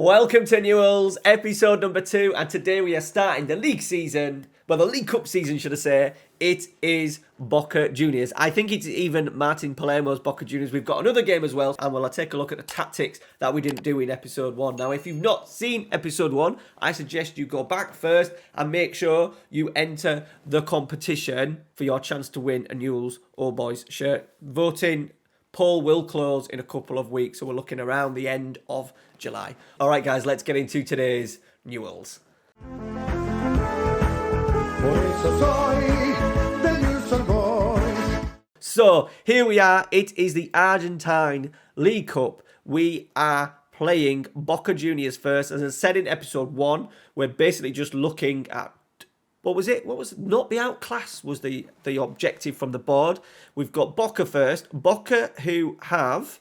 Welcome to Newell's, episode number 2, and today we are starting the league season, well, the League Cup season, should I say. It is Boca Juniors. I think it's even Martin Palermo's Boca Juniors. We've got another game as well, and we'll take a look at the tactics that we didn't do in episode 1. Now, if you've not seen episode 1, I suggest you go back first and make sure you enter the competition for your chance to win a Newell's All Boys shirt. Voting poll will close in a couple of weeks, so we're looking around the end of July. All right, guys, let's get into today's Newell's. So here we are. It is the Argentine League Cup. We are playing Boca Juniors first. As I said in episode 1, we're basically just looking at what was not be outclassed was the objective from the board. We've got Boca first. Boca, who have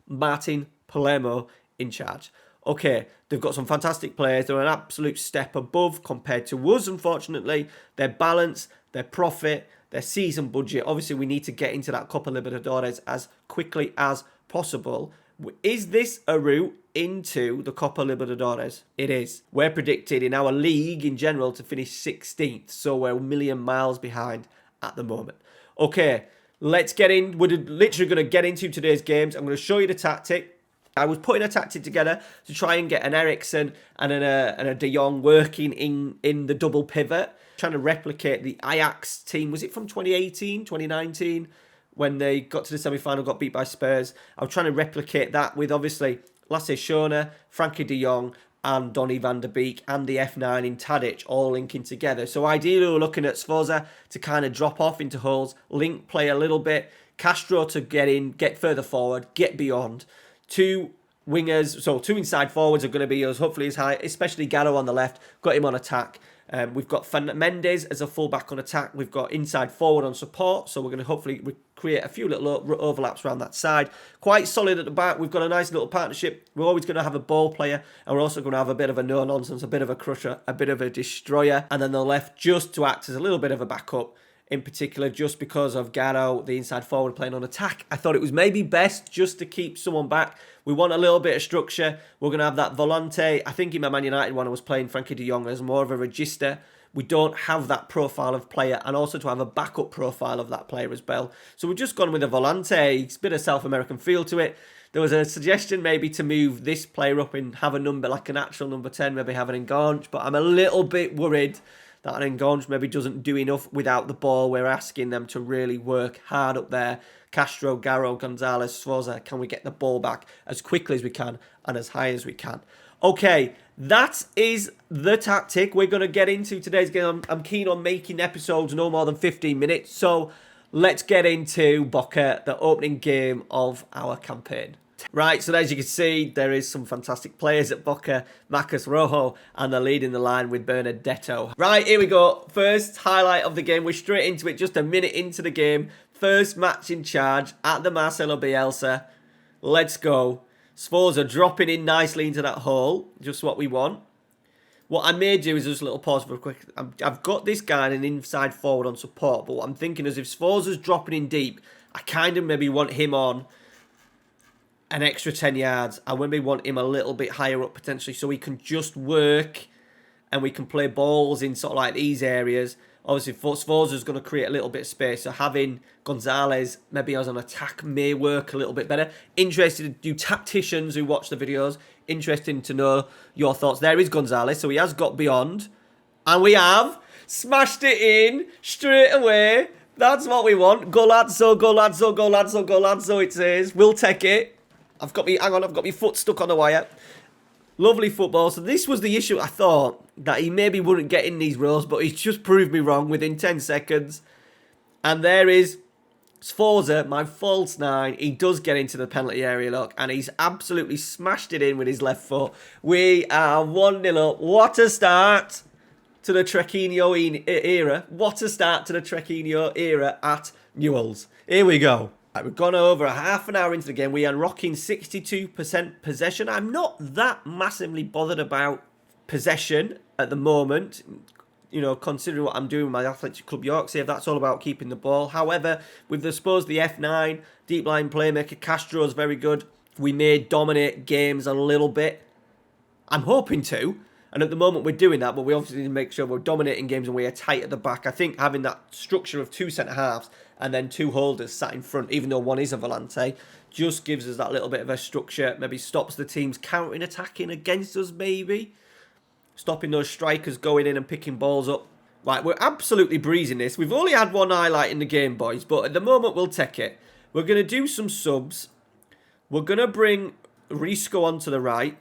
Martin Palermo in charge. Okay, they've got some fantastic players. They're an absolute step above compared to us, unfortunately. Their balance, their profit, their season budget. Obviously, we need to get into that Copa Libertadores as quickly as possible. Is this a route into the Copa Libertadores? It is. We're predicted in our league in general to finish 16th, so we're a million miles behind at the moment. Okay, let's get in. We're literally going to get into today's games. I'm going to show you the tactic. I was putting a tactic together to try and get an Eriksen and a De Jong working in the double pivot, trying to replicate the Ajax team. Was it from 2018, 2019? When they got to the semi-final, got beat by Spurs. I was trying to replicate that with, obviously, Lasse Schöne, Frankie de Jong, and Donny van der Beek, and the F9 in Tadic, all linking together. So ideally, we're looking at Sforza to kind of drop off into holes, link play a little bit, Castro to get in, get further forward, get beyond. Two wingers, so two inside forwards are going to be us, hopefully as high, especially Garro on the left, got him on attack. We've got Mendes as a fullback on attack. We've got inside forward on support. So we're going to hopefully create a few little overlaps around that side. Quite solid at the back. We've got a nice little partnership. We're always going to have a ball player. And we're also going to have a bit of a no-nonsense, a bit of a crusher, a bit of a destroyer. And then the left just to act as a little bit of a backup. In particular, just because of Garro, the inside forward, playing on attack. I thought it was maybe best just to keep someone back. We want a little bit of structure. We're going to have that volante. I think in my Man United one, I was playing Frankie de Jong as more of a regista. We don't have that profile of player, and also to have a backup profile of that player as well. So we've just gone with a volante. It's a bit of South American feel to it. There was a suggestion maybe to move this player up and have a number like an actual number 10, maybe have an Enganche, but I'm a little bit worried that an Enganche maybe doesn't do enough without the ball. We're asking them to really work hard up there. Castro, Garro, Gonzalez, Sforza, can we get the ball back as quickly as we can and as high as we can? Okay, that is the tactic we're going to get into today's game. I'm keen on making episodes no more than 15 minutes, so let's get into Boca, the opening game of our campaign. Right, so as you can see, there is some fantastic players at Boca, Marcos Rojo, and they're leading the line with Bernardetto. Right, here we go. First highlight of the game. We're straight into it, just a minute into the game. First match in charge at the Marcelo Bielsa. Let's go. Sforza dropping in nicely into that hole, just what we want. What I may do is just a little pause for a quick. I've got this guy an inside forward on support, but what I'm thinking is if Sforza's dropping in deep, I kind of maybe want him on an extra 10 yards. I maybe want him a little bit higher up potentially so he can just work and we can play balls in sort of like these areas. Obviously, Sforza's going to create a little bit of space, so having Gonzalez maybe as an attack may work a little bit better. Interested, you tacticians who watch the videos, interesting to know your thoughts. There is Gonzalez, so he has got beyond. And we have smashed it in straight away. That's what we want. Golazzo, Golazzo, Golazzo, Golazzo, it says. We'll take it. I've got my foot stuck on the wire. Lovely football. So this was the issue. I thought that he maybe wouldn't get in these rows, but he's just proved me wrong within 10 seconds. And there is Sforza, my false 9. He does get into the penalty area, look, and he's absolutely smashed it in with his left foot. We are 1-0 up. What a start to the Trequinho era. What a start to the Trequinho era at Newell's. Here we go. Right, we've gone over a half an hour into the game. We are rocking 62% possession. I'm not that massively bothered about possession at the moment, you know, considering what I'm doing with my Athletic Club York save. That's all about keeping the ball. However, with the F9, deep line playmaker, Castro is very good. We may dominate games a little bit I'm hoping to. And at the moment we're doing that, but we obviously need to make sure we're dominating games and we are tight at the back. I think having that structure of 2 centre-halves and then 2 holders sat in front, even though one is a volante, just gives us that little bit of a structure. Maybe stops the teams countering-attacking against us, maybe. Stopping those strikers going in and picking balls up. Right, we're absolutely breezing this. We've only had one highlight in the game, boys, but at the moment we'll take it. We're going to do some subs. We're going to bring Risco onto the right.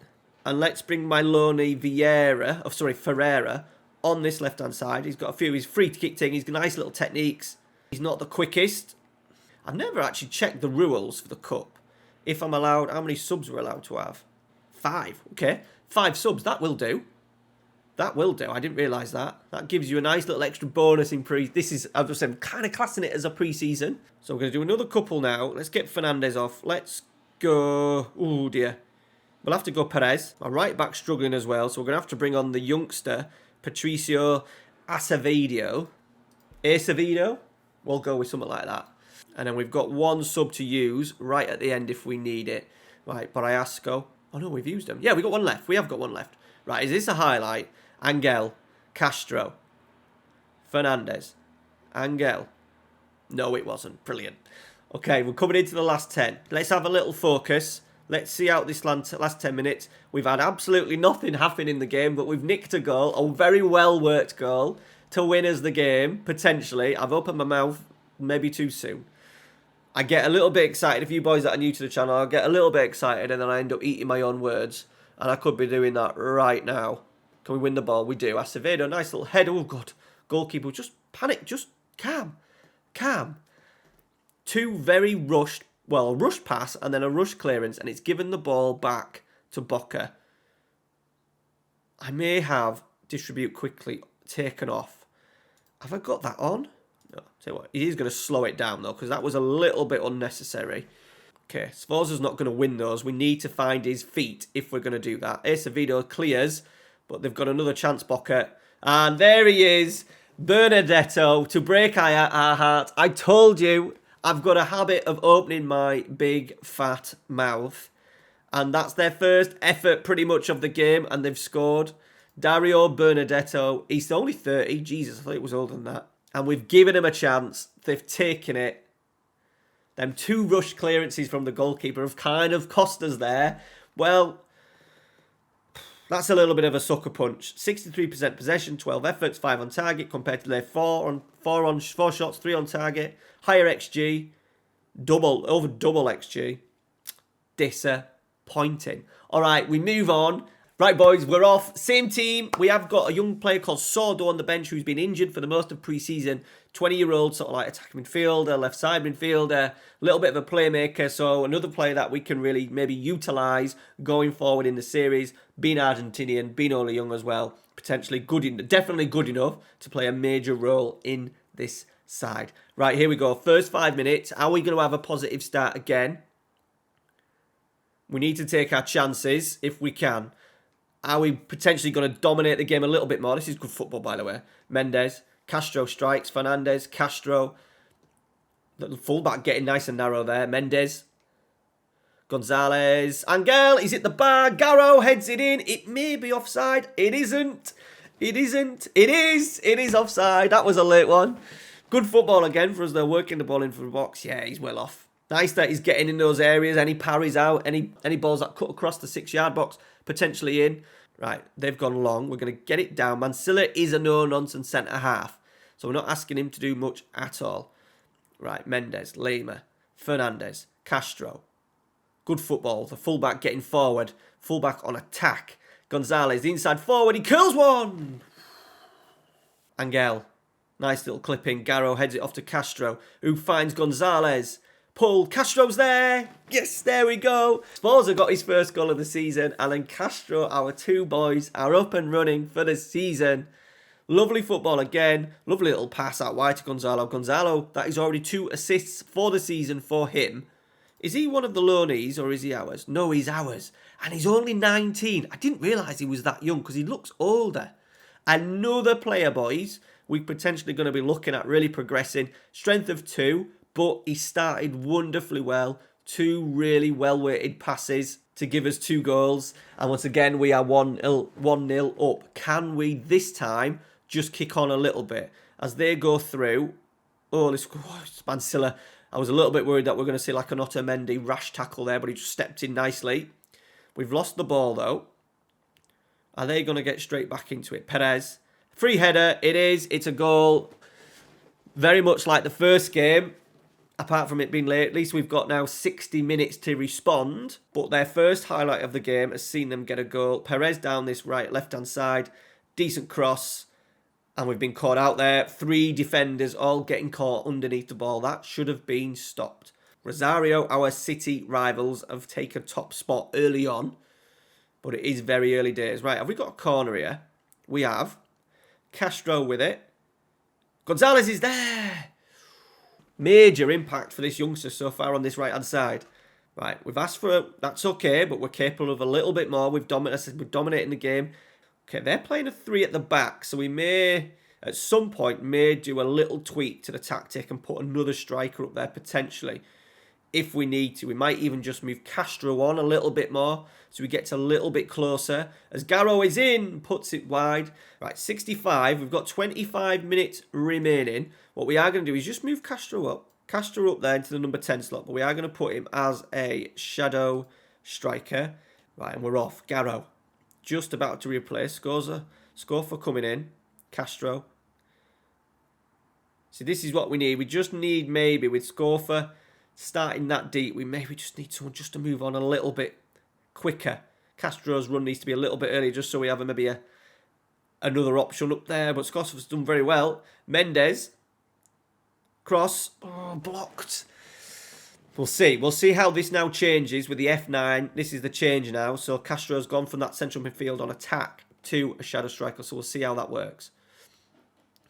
And let's bring my Loney Ferreira on this left-hand side. He's got a few. He's free to kick thing. He's got nice little techniques. He's not the quickest. I've never actually checked the rules for the cup. If I'm allowed, how many subs we're allowed to have? 5. Okay. 5 subs. That will do. That will do. I didn't realise that. That gives you a nice little extra bonus in pre. This is, I've just said, kind of classing it as a pre-season. So we're going to do another couple now. Let's get Fernandez off. Let's go. Oh, dear. We'll have to go Perez. My right back struggling as well, so we're going to have to bring on the youngster, Patricio Acevedo. Acevedo? We'll go with something like that. And then we've got 1 sub to use right at the end if we need it. Right, Barriasco. Oh no, we've used them. Yeah, we've got 1 left. We have got 1 left. Right, is this a highlight? Angel, Castro, Fernandez, Angel. No, it wasn't. Brilliant. Okay, we're coming into the last 10. Let's have a little focus. Let's see out this last 10 minutes. We've had absolutely nothing happen in the game, but we've nicked a goal, a very well-worked goal, to win us the game, potentially. I've opened my mouth maybe too soon. I get a little bit excited. If you boys that are new to the channel, I get a little bit excited, and then I end up eating my own words. And I could be doing that right now. Can we win the ball? We do. Acevedo, nice little head. Oh, God. Goalkeeper, just panic. Just calm. Calm. 2 very rushed. Well, a rush pass and then a rush clearance, and it's given the ball back to Boca. I may have distribute quickly taken off. Have I got that on? No. Tell you what, he is going to slow it down though, because that was a little bit unnecessary. Okay, Sforza's not going to win those. We need to find his feet if we're going to do that. Acevedo clears, but they've got another chance, Boca. And there he is, Benedetto, to break our heart. I told you. I've got a habit of opening my big fat mouth. And that's their first effort pretty much of the game. And they've scored. Dario Benedetto. He's only 30. Jesus, I thought it was older than that. And we've given him a chance. They've taken it. Them 2 rush clearances from the goalkeeper have kind of cost us there. Well, that's a little bit of a sucker punch. 63% possession, 12 efforts, 5 on target compared to their 4 shots, 3 on target. Higher XG, over double XG. Disappointing. All right, we move on. Right, boys, we're off. Same team. We have got a young player called Sordo on the bench who's been injured for the most of pre-season. 20-year-old, sort of like attacking midfielder, left side midfielder, a little bit of a playmaker. So another player that we can really maybe utilise going forward in the series. Being Argentinian, being only young as well. Potentially definitely good enough to play a major role in this side. Right, here we go. First 5 minutes. Are we going to have a positive start again? We need to take our chances if we can. Are we potentially going to dominate the game a little bit more? This is good football, by the way. Mendes, Castro strikes, Fernandez, Castro. The fullback getting nice and narrow there. Mendes, Gonzalez, Angel, he's hit the bar. Garro heads it in. It may be offside. It isn't. It isn't. It is. It is offside. That was a late one. Good football again for us. They're working the ball in for the box. Yeah, he's well off. Nice that he's getting in those areas. Any parries out, any balls that cut across the 6-yard box, potentially in. Right, they've gone long. We're going to get it down. Mansilla is a no-nonsense centre-half, so we're not asking him to do much at all. Right, Mendes, Lima, Fernandez, Castro. Good football. The fullback getting forward. Fullback on attack. Gonzalez, the inside forward. He curls one. Angel. Nice little clipping. Garro heads it off to Castro, who finds Gonzalez. Pull. Castro's there. Yes, there we go. Sforza got his first goal of the season. And then Castro, our 2 boys, are up and running for the season. Lovely football again. Lovely little pass out wide to Gonzalo. Gonzalo, that is already 2 assists for the season for him. Is he one of the loanees or is he ours? No, he's ours. And he's only 19. I didn't realise he was that young because he looks older. Another player, boys, we're potentially going to be looking at really progressing. Strength of 2. But he started wonderfully well. 2 really well-weighted passes to give us 2 goals. And once again, we are 1-0 up. Can we this time just kick on a little bit? As they go through, Mansilla. I was a little bit worried that we're going to see like an Otamendi rash tackle there, but he just stepped in nicely. We've lost the ball though. Are they going to get straight back into it? Perez. Free header. It is. It's a goal. Very much like the first game. Apart from it being late, at least we've got now 60 minutes to respond. But their first highlight of the game has seen them get a goal. Perez down this left-hand side. Decent cross. And we've been caught out there. 3 defenders all getting caught underneath the ball. That should have been stopped. Rosario, our City rivals, have taken top spot early on. But it is very early days. Right, have we got a corner here? We have. Castro with it. Gonzalez is there. Major impact for this youngster so far on this right-hand side. Right, we've asked for... That's okay, but we're capable of a little bit more. We're dominating the game. Okay, they're playing a 3 at the back, so we may, at some point, do a little tweak to the tactic and put another striker up there potentially, if we need to. We might even just move Castro on a little bit more, so we get a little bit closer. As Garro is in, puts it wide. Right, 65. We've got 25 minutes remaining. What we are going to do is just move Castro up there into the number 10 slot, but we are going to put him as a shadow striker. Right, and we're off. Garro. Just about to replace. Scorfa coming in. Castro. See, this is what we need. We just need maybe with Scorfa starting that deep. We maybe just need someone just to move on a little bit quicker. Castro's run needs to be a little bit earlier just so we have maybe another option up there. But Scorfa's done very well. Mendes. Cross. Oh, blocked. We'll see. We'll see how this now changes with the F9. This is the change now. So Castro's gone from that central midfield on attack to a shadow striker. So we'll see how that works.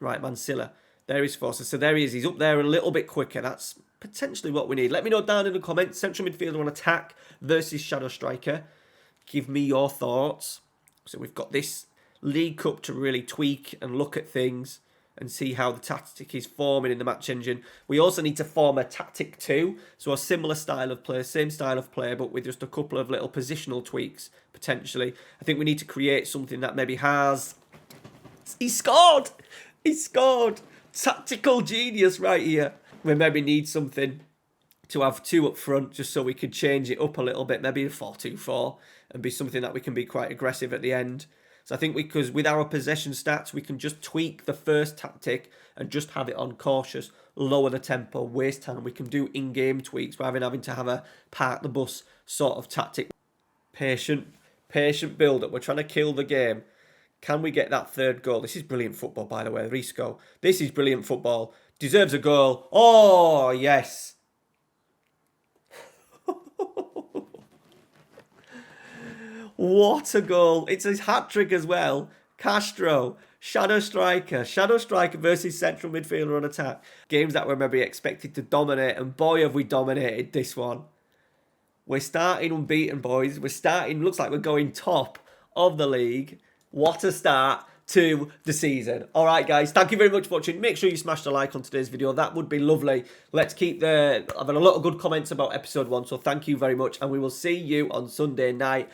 Right, Mansilla. There is Forster. So there he is. He's up there a little bit quicker. That's potentially what we need. Let me know down in the comments. Central midfielder on attack versus shadow striker. Give me your thoughts. So we've got this League Cup to really tweak and look at things and see how the tactic is forming in the match engine. We also need to form a tactic 2, so a similar style of play, same style of play, but with just a couple of little positional tweaks, potentially. I think we need to create something that maybe has... He scored! He scored! Tactical genius right here. We maybe need something to have 2 up front, just so we could change it up a little bit, maybe a 4-2-4, and be something that we can be quite aggressive at the end. So I think because with our possession stats, we can just tweak the first tactic and just have it on cautious, lower the tempo, waste time. We can do in-game tweaks rather than having to have a park the bus sort of tactic. Patient build-up. We're trying to kill the game. Can we get that 3rd goal? This is brilliant football, by the way. Risco. This is brilliant football. Deserves a goal. Oh, yes. What a goal. It's his hat-trick as well. Castro, shadow striker versus central midfielder on attack. Games that were maybe expected to dominate, and boy have we dominated this one. We're starting unbeaten, boys. We're starting, looks like we're going top of the league. What a start to the season. All right, guys, thank you very much for watching. Make sure you smash the like on today's video. That would be lovely. Let's keep I've had a lot of good comments about episode 1, so thank you very much, and we will see you on Sunday night